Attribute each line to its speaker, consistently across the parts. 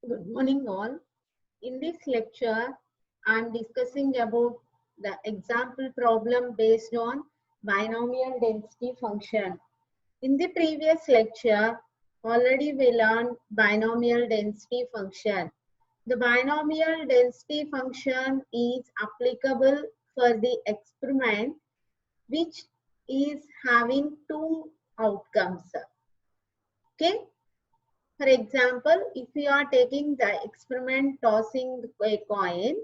Speaker 1: Good morning all. In this lecture, I am discussing about the example problem based on binomial density function. In the previous lecture, already we learned binomial density function. The binomial density function is applicable for the experiment which is having two outcomes. Okay. For example, if we are taking the experiment tossing a coin,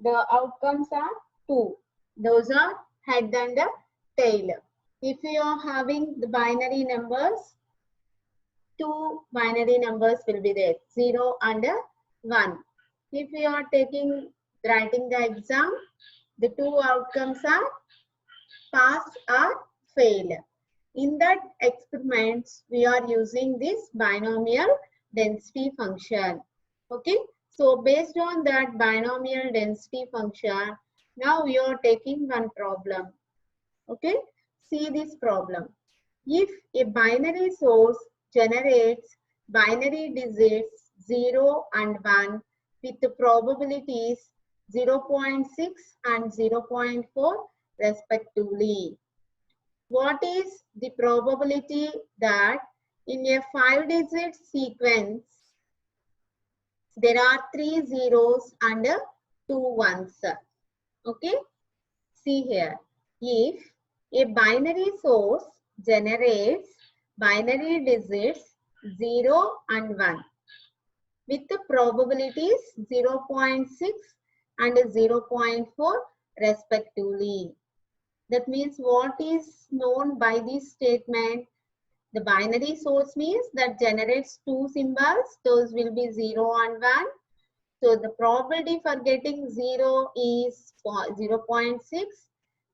Speaker 1: the outcomes are two. Those are head and tail. If we are having the binary numbers, two binary numbers will be there, 0 and 1. If we are writing the exam, the two outcomes are pass or fail. In that experiments, we are using this binomial density function. Okay, so based on that binomial density function, now we are taking one problem. Okay, see this problem. If a binary source generates binary digits 0 and 1 with the probabilities 0.6 and 0.4 respectively, what is the probability that in a 5-digit sequence there are 3 zeros and 2 ones? Okay, see here. If a binary source generates binary digits 0 and 1 with the probabilities 0.6 and 0.4 respectively. That means what is known by this statement? The binary source means that generates two symbols. Those will be 0 and 1. So the probability for getting 0 is 0.6.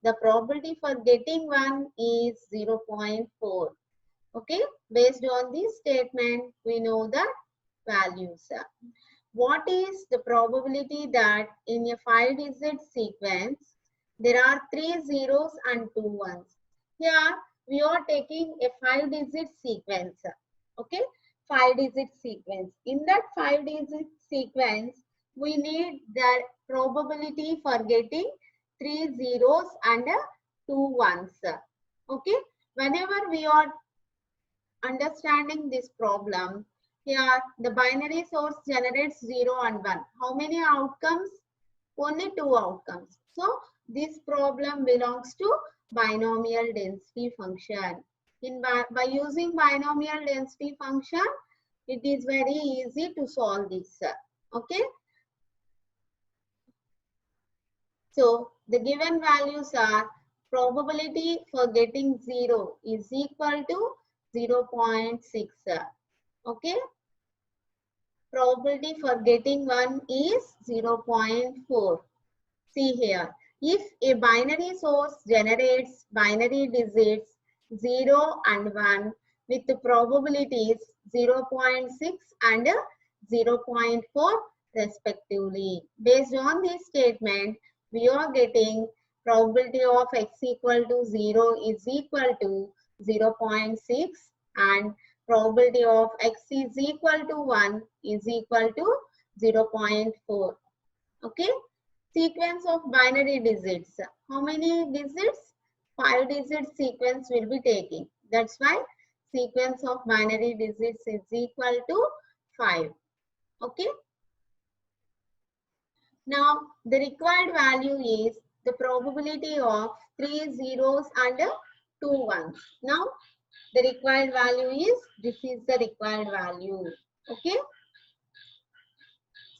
Speaker 1: The probability for getting 1 is 0.4. Okay. Based on this statement, we know the values. What is the probability that in a 5-digit sequence, there are 3 zeros and 2 ones? Here, we are taking a 5-digit sequence. Okay, 5-digit sequence. In that 5-digit sequence, we need the probability for getting 3 zeros and 2 ones. Okay, whenever we are understanding this problem, here the binary source generates 0 and 1. How many outcomes? Only 2 outcomes. So this problem belongs to binomial density function. By using binomial density function, it is very easy to solve this. Okay. So the given values are probability for getting 0 is equal to 0.6. Okay. Probability for getting 1 is 0.4. See here, if a binary source generates binary digits 0 and 1 with the probabilities 0.6 and 0.4 respectively. Based on this statement, we are getting probability of x equal to 0 is equal to 0.6 and probability of x is equal to 1 is equal to 0.4. Okay. Sequence of binary digits. How many digits? 5-digit sequence will be taking. That's why sequence of binary digits is equal to 5. Okay. Now the required value is the probability of 3 zeros and 2 ones. Now the required value is, this is the required value. Okay.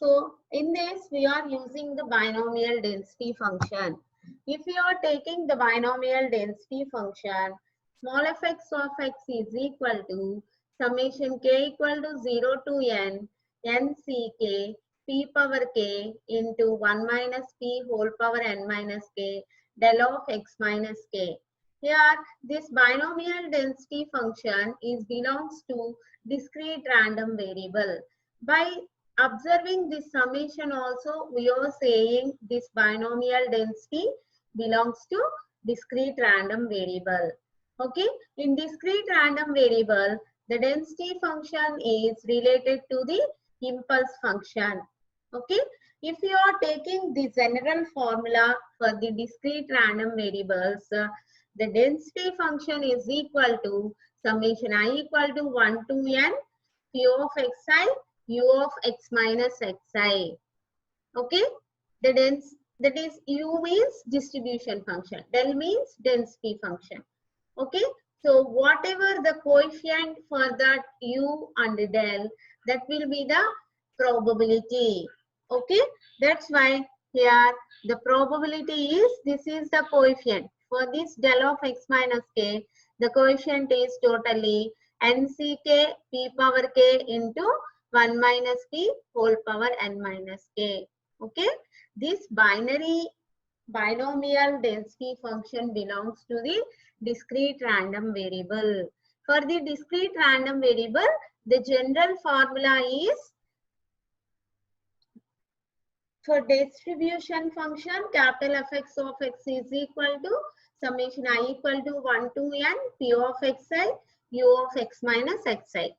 Speaker 1: So in this, we are using the binomial density function. If we are taking the binomial density function, small fx of x is equal to summation k equal to 0 to n ck p power k into 1 minus p whole power n minus k del of x minus k. Here, this binomial density function belongs to discrete random variable. By observing this summation also, we are saying this binomial density belongs to discrete random variable. Okay, in discrete random variable, the density function is related to the impulse function. Okay, if you are taking the general formula for the discrete random variables, the density function is equal to summation I equal to 1 to n p of xi u of x minus xi. Okay, that is u means distribution function, del means density function. Okay, so whatever the coefficient for that u and del, that will be the probability. Okay, that's why here the probability is, this is the coefficient for this del of x minus k. The coefficient is totally nck p power k into 1 minus p whole power n minus k. Okay, this binomial density function belongs to the discrete random variable. For the discrete random variable, the general formula is, for distribution function, capital Fx of x is equal to summation I equal to 1 to n p of xi u of x minus xi.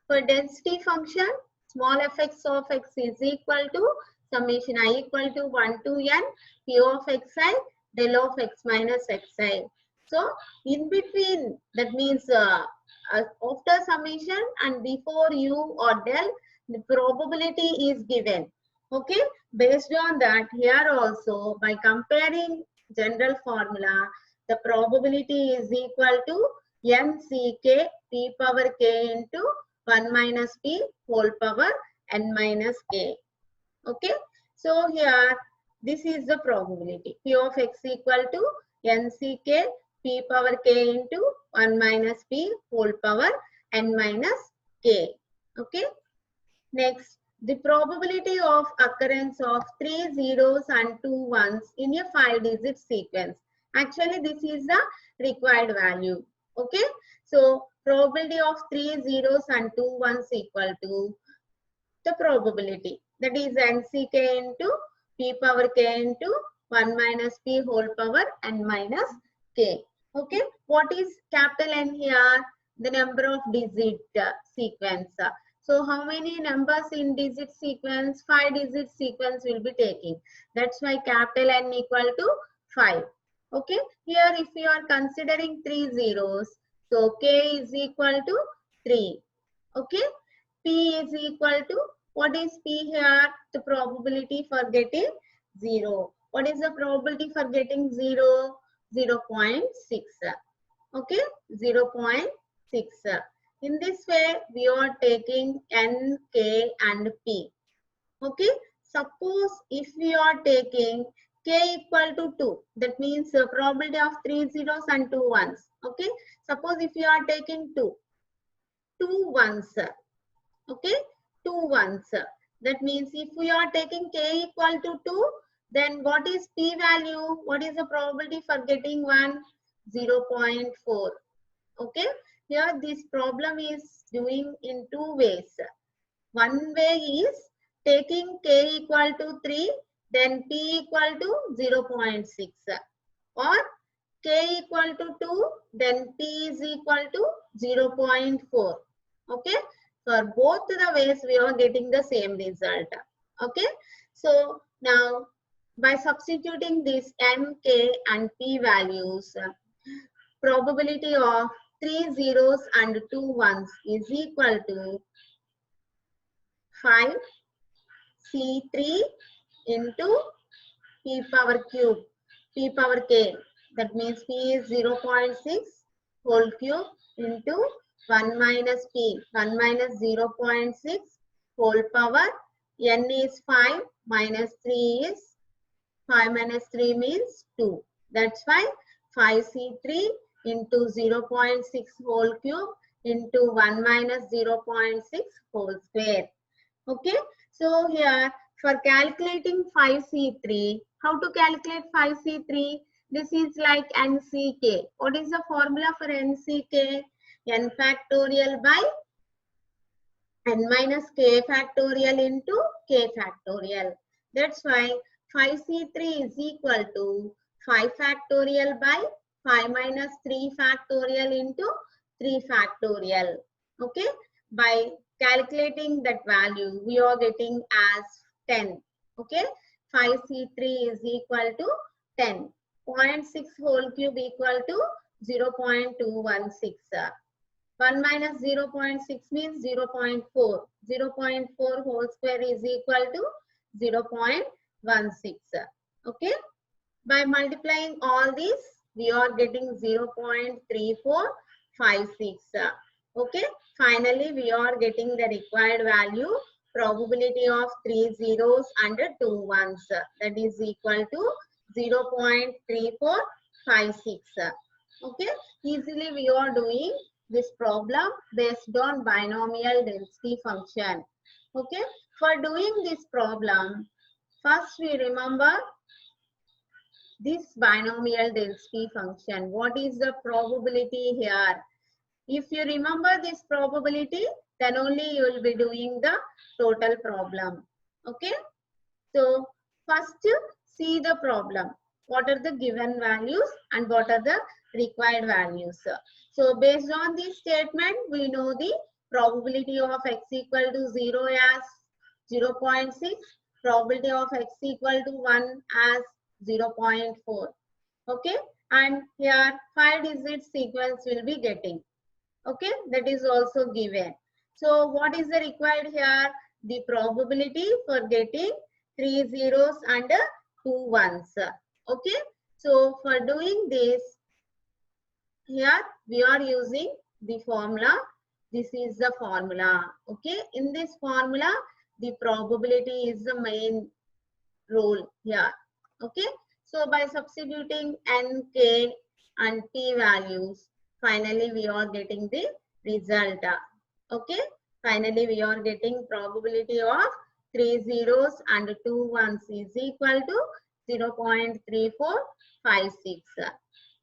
Speaker 1: For density function, small fx of x is equal to summation I equal to 1 to n p of xi del of x minus xi. So in between, that means after summation and before u or del, the probability is given. Okay, based on that, here also by comparing general formula, the probability is equal to nck p power k into 1 minus p whole power n minus k. Okay, so here this is the probability. P of x equal to nck p power k into 1 minus p whole power n minus k. Okay, next, the probability of occurrence of 3 zeros and 2 ones in a 5-digit sequence. Actually, this is the required value. Okay, so probability of 3 zeros and 2 ones equal to the probability, that is nck into p power k into 1 minus p whole power n minus k. Okay, what is capital N here? The number of digit sequence. So how many numbers in digit sequence? 5-digit sequence will be taking. That's why capital N equal to 5. Okay, here if you are considering 3 zeros, so k is equal to 3. Okay, p is equal to, what is p here? The probability for getting 0. What is the probability for getting 0? 0.6. Okay, 0.6. In this way, we are taking n, k and p. Okay, suppose if we are taking k equal to 2, that means the probability of 3 zeros and 2 ones. Okay, suppose if you are taking 2 ones. Okay, 2 ones. That means if we are taking k equal to 2, then what is p value? What is the probability for getting 1? 0.4. Okay, here this problem is doing in 2 ways. One way is taking k equal to 3, then p equal to 0.6, or k equal to 2, then p is equal to 0.4. Okay, for both the ways we are getting the same result. Okay, so now by substituting these n, k and p values, probability of 3 zeros and 2 ones is equal to 5 C3 into p power cube, p power k. That means p is 0.6 whole cube into 1 minus p, 1 minus 0.6 whole power. N is 5 minus 3 is 5 minus 3 means 2. That's why 5C3 into 0.6 whole cube into 1 minus 0.6 whole square. Okay, so here for calculating 5C3, how to calculate 5C3? This is like NCK. What is the formula for NCK? N factorial by n minus k factorial into k factorial. That's why 5C3 is equal to 5 factorial by 5 minus 3 factorial into 3 factorial. Okay, by calculating that value, we are getting as 10. Okay, 5C3 is equal to 10. 0.6 whole cube equal to 0.216. 1 minus 0.6 means 0.4. 0.4 whole square is equal to 0.16. Okay. By multiplying all these, we are getting 0.3456. Okay. Finally, we are getting the required value. Probability of 3 zeros and 2 ones. That is equal to 0.3456. Okay. Easily we are doing this problem based on binomial density function. Okay. For doing this problem, first we remember this binomial density function. What is the probability here? If you remember this probability, then only you will be doing the total problem. Okay. So first see the problem. What are the given values and what are the required values? So based on this statement, we know the probability of x equal to 0 as 0.6, probability of x equal to 1 as 0.4. Okay, and here 5-digit sequence will be getting. Okay, that is also given. So what is the required here? The probability for getting 3 zeros and 2 ones. Okay, so for doing this, here we are using the formula. This is the formula. Okay, in this formula, the probability is the main role here. Okay, so by substituting n, k and p values, finally we are getting the result. Okay, finally we are getting probability of 3 zeros and 2 ones is equal to 0.3456.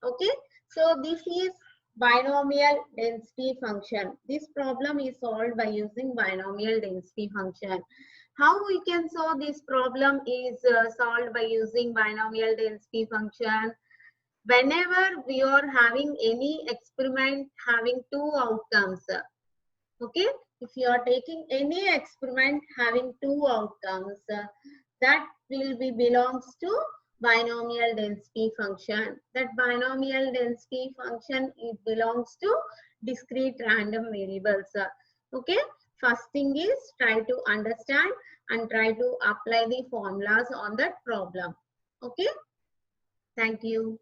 Speaker 1: Okay, so this is binomial density function. This problem is solved by using binomial density function. How we can solve this problem is solved by using binomial density function. Whenever we are having any experiment having two outcomes, okay, if you are taking any experiment having two outcomes, that will be belongs to binomial density function. That binomial density function, it belongs to discrete random variables. Okay, first thing is try to understand and try to apply the formulas on that problem. Okay, thank you.